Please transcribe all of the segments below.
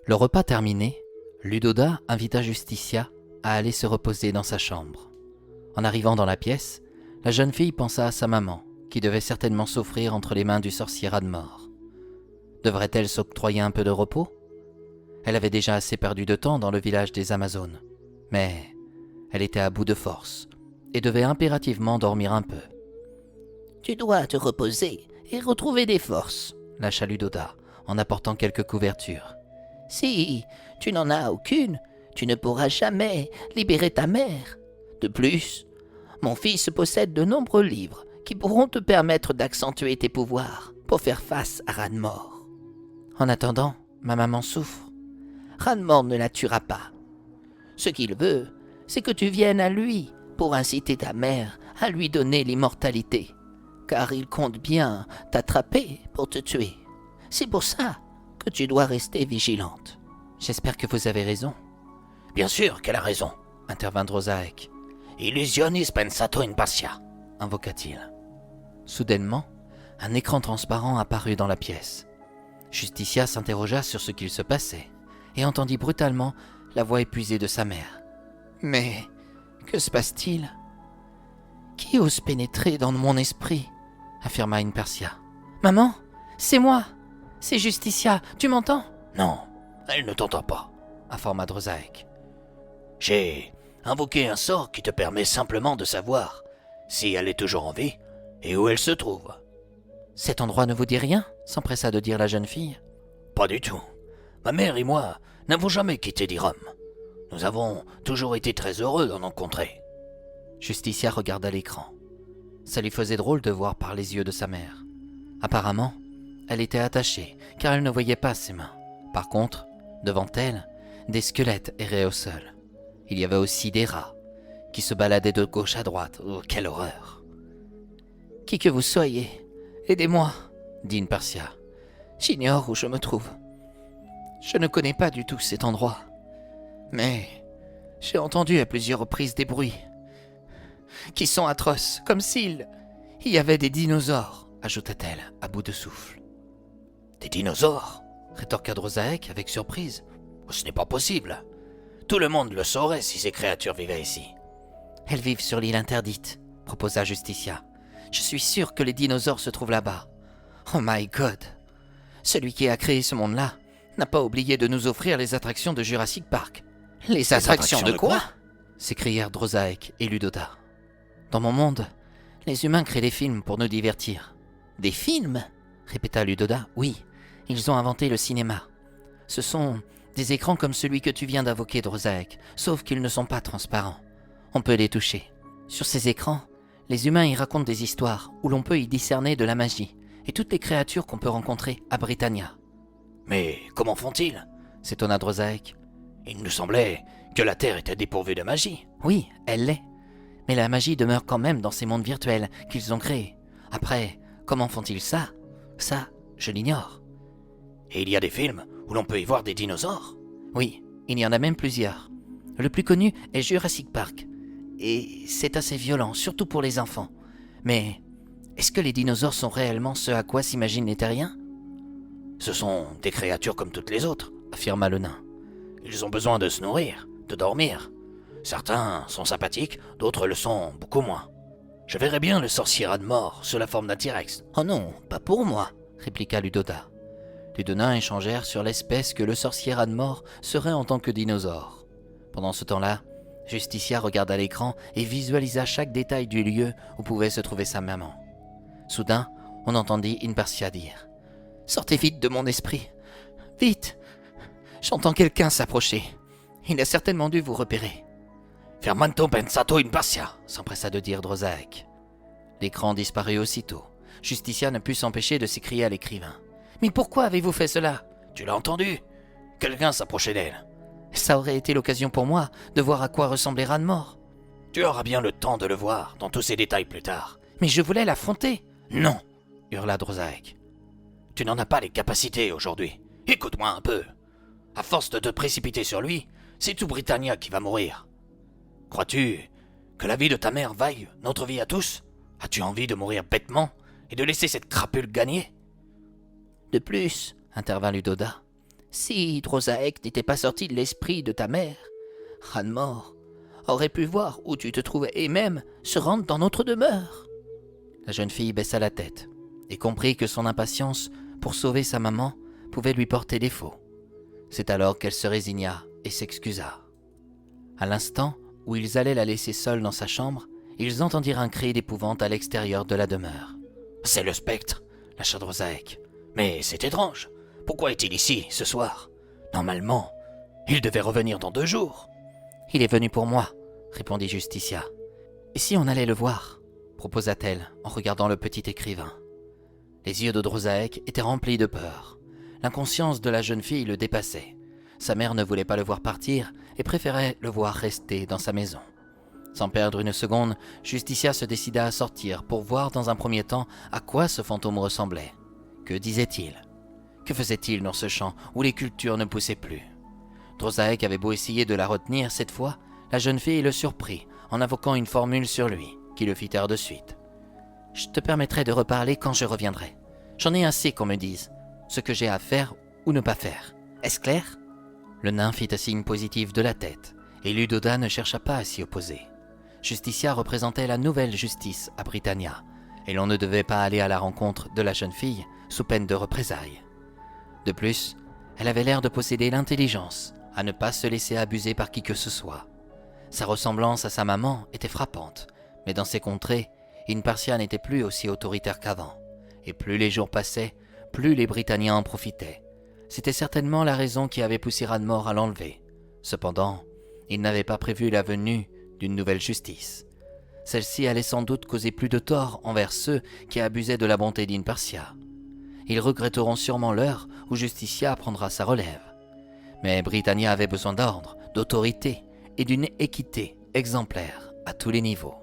Le repas terminé, Ludoda invita Justicia à aller se reposer dans sa chambre. En arrivant dans la pièce, la jeune fille pensa à sa maman, qui devait certainement souffrir entre les mains du sorcier Radmor. Devrait-elle s'octroyer un peu de repos ? Elle avait déjà assez perdu de temps dans le village des Amazones, mais elle était à bout de force et devait impérativement dormir un peu. « Tu dois te reposer et retrouver des forces, » lâcha Ludoda en apportant quelques couvertures. « Si tu n'en as aucune, tu ne pourras jamais libérer ta mère. De plus, mon fils possède de nombreux livres qui pourront te permettre d'accentuer tes pouvoirs pour faire face à Radmor. En attendant, ma maman souffre. Radmor ne la tuera pas. Ce qu'il veut, c'est que tu viennes à lui pour inciter ta mère à lui donner l'immortalité, car il compte bien t'attraper pour te tuer. C'est pour ça que tu dois rester vigilante. » « J'espère que vous avez raison. »« Bien sûr qu'elle a raison, » intervint Drozaek. « Illusionis pensato in passia » invoqua-t-il. Soudainement, un écran transparent apparut dans la pièce. Justicia s'interrogea sur ce qu'il se passait et entendit brutalement la voix épuisée de sa mère. « Mais que se passe-t-il ? Qui ose pénétrer dans mon esprit ?» affirma Inpersia. « Maman, c'est moi. C'est Justicia, tu m'entends ?»« Non, elle ne t'entend pas, » informa Drozaek. « J'ai invoqué un sort qui te permet simplement de savoir si elle est toujours en vie et où elle se trouve. » « Cet endroit ne vous dit rien ?» s'empressa de dire la jeune fille. « Pas du tout. Ma mère et moi n'avons jamais quitté d'Irum. Nous avons toujours été très heureux d'en rencontrer. » Justicia regarda l'écran. Ça lui faisait drôle de voir par les yeux de sa mère. Apparemment, elle était attachée, car elle ne voyait pas ses mains. Par contre, devant elle, des squelettes erraient au sol. Il y avait aussi des rats, qui se baladaient de gauche à droite. Oh, quelle horreur !« Qui que vous soyez, aidez-moi, dit Inpersia. J'ignore où je me trouve. Je ne connais pas du tout cet endroit. Mais j'ai entendu à plusieurs reprises des bruits qui sont atroces, comme s'il y avait des dinosaures, ajouta-t-elle à bout de souffle. « Des dinosaures ?» rétorqua Drozaek avec surprise. « Ce n'est pas possible. Tout le monde le saurait si ces créatures vivaient ici. » « Elles vivent sur l'île interdite, proposa Justicia. Je suis sûr que les dinosaures se trouvent là-bas. Oh my God! Celui qui a créé ce monde-là n'a pas oublié de nous offrir les attractions de Jurassic Park. »« Les attractions de quoi ?» s'écrièrent Drozaek et Ludoda. « Dans mon monde, les humains créent des films pour nous divertir. »« Des films ?» répéta Ludoda. « Oui, ils ont inventé le cinéma. Ce sont des écrans comme celui que tu viens d'invoquer, Drozaek, sauf qu'ils ne sont pas transparents. On peut les toucher. Sur ces écrans, les humains y racontent des histoires où l'on peut y discerner de la magie et toutes les créatures qu'on peut rencontrer à Britannia. »« Mais comment font-ils » s'étonna Drozaek. « Il nous semblait que la Terre était dépourvue de magie. » »« Oui, elle l'est. Mais la magie demeure quand même dans ces mondes virtuels qu'ils ont créés. Après, comment font-ils ça ? Ça, je l'ignore. »« Et il y a des films où l'on peut y voir des dinosaures ?»« Oui, il y en a même plusieurs. Le plus connu est Jurassic Park. Et c'est assez violent, surtout pour les enfants. Mais est-ce que les dinosaures sont réellement ce à quoi s'imaginent les terriens ? » ?»« Ce sont des créatures comme toutes les autres, » affirma le nain. « Ils ont besoin de se nourrir, de dormir. Certains sont sympathiques, d'autres le sont beaucoup moins. Je verrais bien le sorcier Radmor sous la forme d'un T-Rex. »« Oh non, pas pour moi, » répliqua Ludoda. Les deux nains échangèrent sur l'espèce que le sorcier Radmor serait en tant que dinosaure. Pendant ce temps-là, Justicia regarda l'écran et visualisa chaque détail du lieu où pouvait se trouver sa maman. Soudain, on entendit Inpersia dire « Sortez vite de mon esprit. Vite. J'entends quelqu'un s'approcher. Il a certainement dû vous repérer. »« Fermento pensato in passia » s'empressa de dire Drozaek. L'écran disparut aussitôt. Justicia ne put s'empêcher de s'écrier à l'écrivain. « Mais pourquoi avez-vous fait cela ?»« Tu l'as entendu ? Quelqu'un s'approchait d'elle. » Ça aurait été l'occasion pour moi de voir à quoi ressemblait Radmor. Tu auras bien le temps de le voir dans tous ses détails plus tard. Mais je voulais l'affronter. Non, hurla Drozaek. Tu n'en as pas les capacités aujourd'hui. Écoute-moi un peu. À force de te précipiter sur lui, c'est tout Britannia qui va mourir. Crois-tu que la vie de ta mère vaille notre vie à tous ? As-tu envie de mourir bêtement et de laisser cette crapule gagner ? De plus, intervint Ludoda, Si Drosaek n'était pas sorti de l'esprit de ta mère, Ranmor aurait pu voir où tu te trouvais et même se rendre dans notre demeure. » La jeune fille baissa la tête et comprit que son impatience pour sauver sa maman pouvait lui porter défaut. C'est alors qu'elle se résigna et s'excusa. À l'instant où ils allaient la laisser seule dans sa chambre, ils entendirent un cri d'épouvante à l'extérieur de la demeure. « C'est le spectre, lâcha Drosaek. Mais c'est étrange. Pourquoi est-il ici, ce soir? Normalement, il devait revenir dans 2 jours. » « Il est venu pour moi, » répondit Justicia. « Et si on allait le voir ?» proposa-t-elle en regardant le petit écrivain. Les yeux de Drosaek étaient remplis de peur. L'inconscience de la jeune fille le dépassait. Sa mère ne voulait pas le voir partir et préférait le voir rester dans sa maison. Sans perdre une seconde, Justicia se décida à sortir pour voir dans un premier temps à quoi ce fantôme ressemblait. Que disait-il? Que faisait-il dans ce champ où les cultures ne poussaient plus? Drosaek avait beau essayer de la retenir cette fois, la jeune fille le surprit en invoquant une formule sur lui, qui le fit taire de suite. « Je te permettrai de reparler quand je reviendrai. J'en ai assez qu'on me dise ce que j'ai à faire ou ne pas faire. Est-ce clair ?» Le nain fit un signe positif de la tête, et Ludoda ne chercha pas à s'y opposer. Justicia représentait la nouvelle justice à Britannia, et l'on ne devait pas aller à la rencontre de la jeune fille sous peine de représailles. De plus, elle avait l'air de posséder l'intelligence à ne pas se laisser abuser par qui que ce soit. Sa ressemblance à sa maman était frappante, mais dans ces contrées, Inpartia n'était plus aussi autoritaire qu'avant, et plus les jours passaient, plus les Britanniens en profitaient. C'était certainement la raison qui avait poussé Ranmor à l'enlever. Cependant, il n'avait pas prévu la venue d'une nouvelle justice. Celle-ci allait sans doute causer plus de tort envers ceux qui abusaient de la bonté d'Inpartia. Ils regretteront sûrement l'heure où Justicia prendra sa relève. Mais Britannia avait besoin d'ordre, d'autorité et d'une équité exemplaire à tous les niveaux.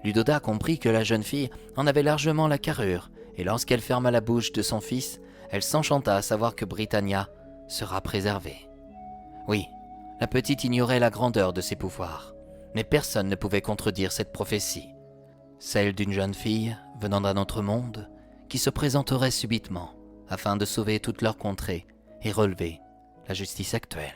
Ludoda comprit que la jeune fille en avait largement la carrure, et lorsqu'elle ferma la bouche de son fils, elle s'enchanta à savoir que Britannia sera préservée. Oui, la petite ignorait la grandeur de ses pouvoirs, mais personne ne pouvait contredire cette prophétie, celle d'une jeune fille venant d'un autre monde qui se présenterait subitement afin de sauver toute leur contrée et relever la justice actuelle.